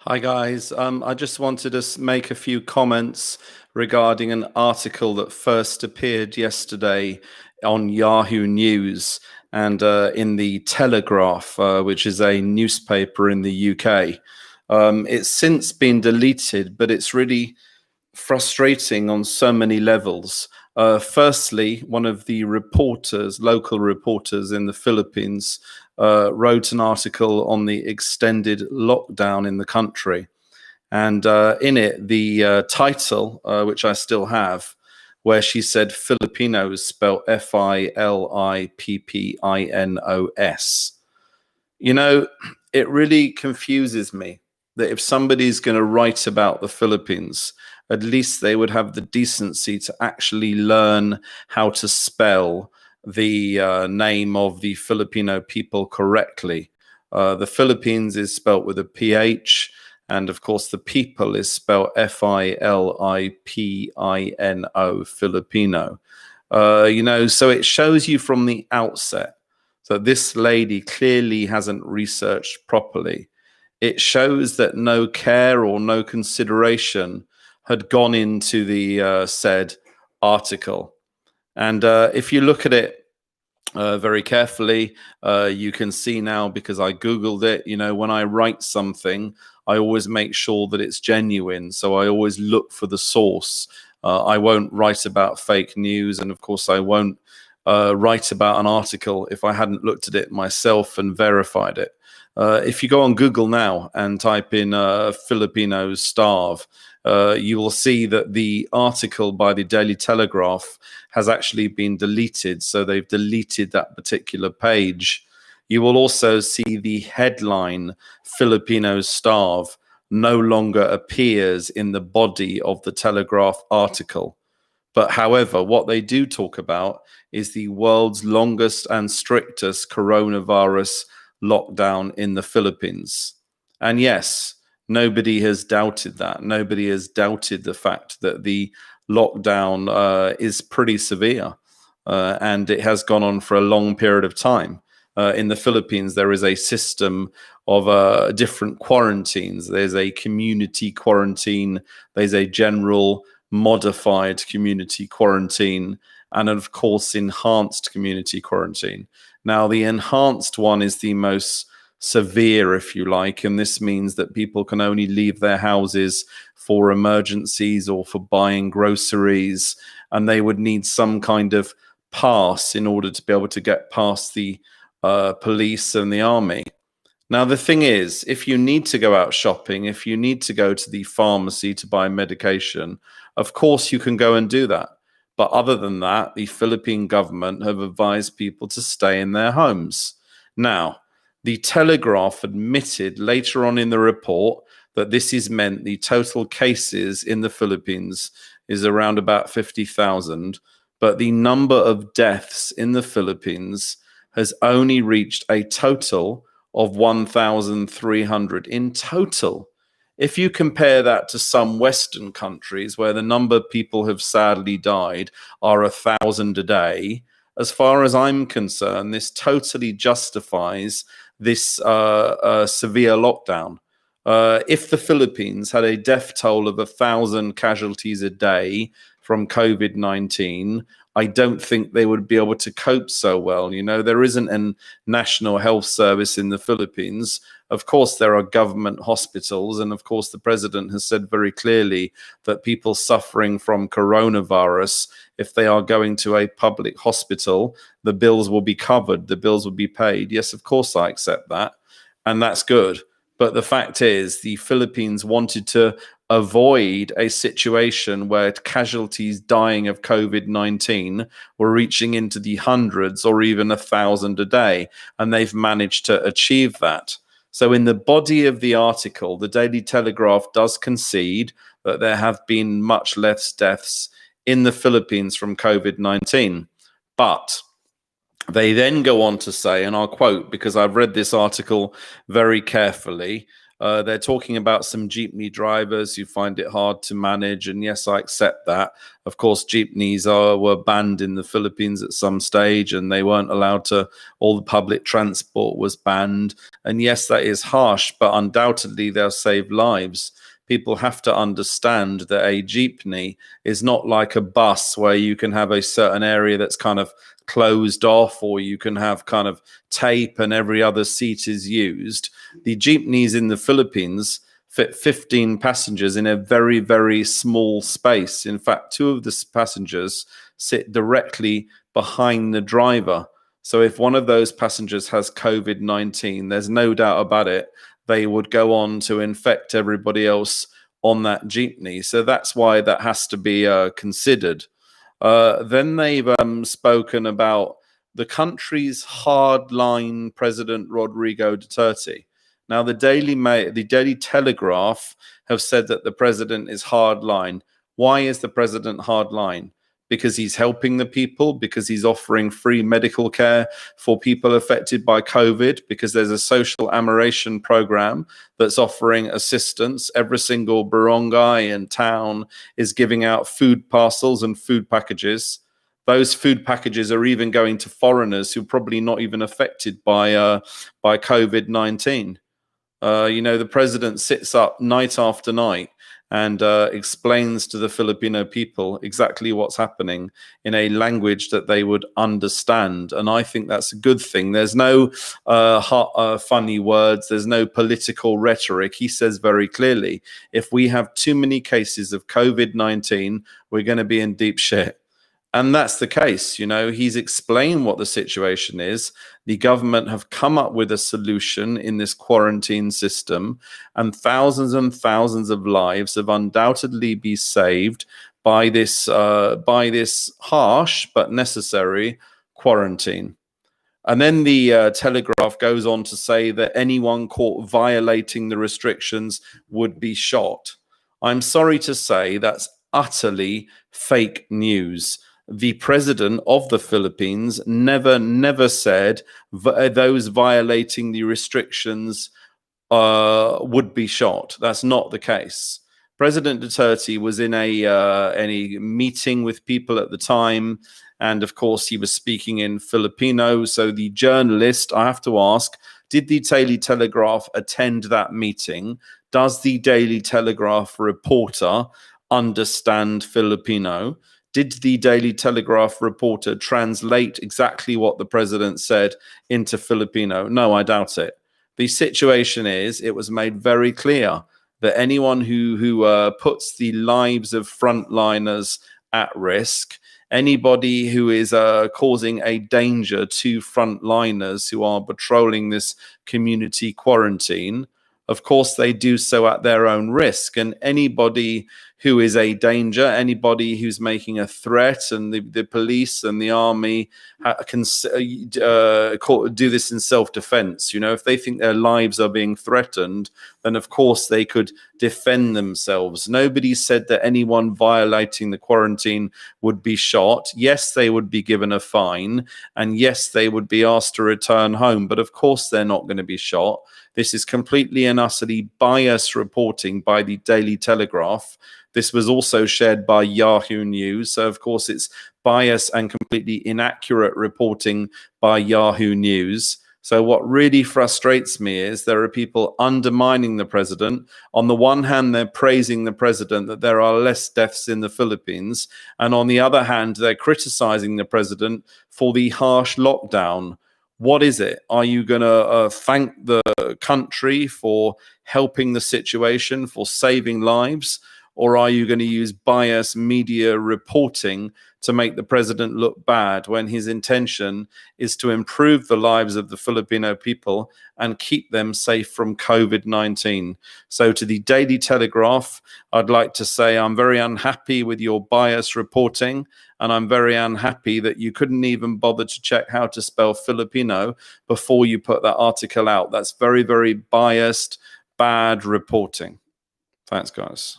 Hi guys, I just wanted to make a few comments regarding an article that first appeared yesterday on Yahoo News and in the Telegraph, which is a newspaper in the UK. It's since been deleted, but it's really frustrating on so many levels. Firstly, one of the reporters, local reporters in the Philippines, wrote an article on the extended lockdown in the country. And in it, the title, which I still have, where she said Filipinos, spelled Filippinos. You know, it really confuses me that if somebody's going to write about the Philippines, at least they would have the decency to actually learn how to spell the name of the Filipino people correctly. The Philippines is spelt with a PH, and of course the people is spelled Filipino, Filipino. So it shows you from the outset that this lady clearly hasn't researched properly. It shows that no care or no consideration had gone into the said article. And if you look at it very carefully, you can see now, because I Googled it, when I write something, I always make sure that it's genuine. So I always look for the source. I won't write about fake news. And of course, I won't write about an article if I hadn't looked at it myself and verified it. If you go on Google now and type in Filipinos starve, you will see that the article by the Daily Telegraph has actually been deleted. So they've deleted that particular page. You will also see the headline, Filipinos starve, no longer appears in the body of the Telegraph article. But however, what they do talk about is the world's longest and strictest coronavirus lockdown in the Philippines. And yes, nobody has doubted that. Nobody has doubted the fact that the lockdown is pretty severe, and it has gone on for a long period of time. In the Philippines, there is a system of different quarantines. There's a community quarantine, there's a general modified community quarantine, and of course, enhanced community quarantine. Now, the enhanced one is the most severe, if you like, and this means that people can only leave their houses for emergencies or for buying groceries, and they would need some kind of pass in order to be able to get past the police and the army. Now, the thing is, if you need to go out shopping, if you need to go to the pharmacy to buy medication, of course you can go and do that. But other than that, the Philippine government have advised people to stay in their homes. Now, the Telegraph admitted later on in the report that this is meant the total cases in the Philippines is around about 50,000, but the number of deaths in the Philippines has only reached a total of 1,300 in total. If you compare that to some Western countries where the number of people who have sadly died are 1,000 a day, as far as I'm concerned, this totally justifies this severe lockdown. If the Philippines had a death toll of 1,000 casualties a day from COVID-19, I don't think they would be able to cope so well. There isn't a national health service in the Philippines. Of course, there are government hospitals. And of course, the president has said very clearly that people suffering from coronavirus, if they are going to a public hospital, the bills will be covered. The bills will be paid. Yes, of course, I accept that. And that's good. But the fact is, the Philippines wanted to avoid a situation where casualties dying of COVID-19 were reaching into the hundreds or even 1,000 a day. And they've managed to achieve that. So in the body of the article, the Daily Telegraph does concede that there have been much less deaths in the Philippines from COVID-19. But they then go on to say, and I'll quote because I've read this article very carefully, They're talking about some jeepney drivers who find it hard to manage. And yes, I accept that. Of course, jeepneys were banned in the Philippines at some stage, and they weren't allowed to, all the public transport was banned. And yes, that is harsh, but undoubtedly they'll save lives. People have to understand that a jeepney is not like a bus where you can have a certain area that's kind of closed off, or you can have kind of tape and every other seat is used. The jeepneys in the Philippines fit 15 passengers in a very, very small space. In fact, 2 of the passengers sit directly behind the driver. So if one of those passengers has COVID-19, there's no doubt about it, they would go on to infect everybody else on that jeepney. So that's why that has to be considered. Then they've spoken about the country's hardline President Rodrigo Duterte. Now, the Daily Telegraph have said that the president is hardline. Why is the president hardline? Because he's helping the people, because he's offering free medical care for people affected by COVID, because there's a social amelioration program that's offering assistance. Every single barangay and town is giving out food parcels and food packages. Those food packages are even going to foreigners who are probably not even affected by COVID-19. The president sits up night after night and explains to the Filipino people exactly what's happening in a language that they would understand. And I think that's a good thing. There's no funny words. There's no political rhetoric. He says very clearly, if we have too many cases of COVID-19, we're going to be in deep shit. And that's the case. He's explained what the situation is. The government have come up with a solution in this quarantine system, and thousands of lives have undoubtedly been saved by this harsh but necessary quarantine. And then the Telegraph goes on to say that anyone caught violating the restrictions would be shot. I'm sorry to say that's utterly fake news. The president of the Philippines never said those violating the restrictions would be shot. That's not the case. President Duterte was in a meeting with people at the time, and of course he was speaking in Filipino. So the journalist, I have to ask, did the Daily Telegraph attend that meeting? Does the Daily Telegraph reporter understand Filipino? Did the Daily Telegraph reporter translate exactly what the president said into Filipino? No, I doubt it. The situation is, it was made very clear that anyone who puts the lives of frontliners at risk, anybody who is causing a danger to frontliners who are patrolling this community quarantine, of course they do so at their own risk. And anybody who is a danger, anybody who's making a threat, and the police and the army can do this in self-defense. If they think their lives are being threatened, then of course they could defend themselves. Nobody said that anyone violating the quarantine would be shot. Yes, they would be given a fine, and yes, they would be asked to return home, but of course they're not going to be shot. This is completely and utterly biased reporting by the Daily Telegraph. This was also shared by Yahoo News. So, of course, it's biased and completely inaccurate reporting by Yahoo News. So what really frustrates me is there are people undermining the president. On the one hand, they're praising the president that there are less deaths in the Philippines. And on the other hand, they're criticizing the president for the harsh lockdown. What is it? Are you going to thank the country for helping the situation, for saving lives? Or are you going to use biased media reporting to make the president look bad when his intention is to improve the lives of the Filipino people and keep them safe from COVID-19? So to the Daily Telegraph, I'd like to say I'm very unhappy with your biased reporting, and I'm very unhappy that you couldn't even bother to check how to spell Filipino before you put that article out. That's very, very biased, bad reporting. Thanks, guys.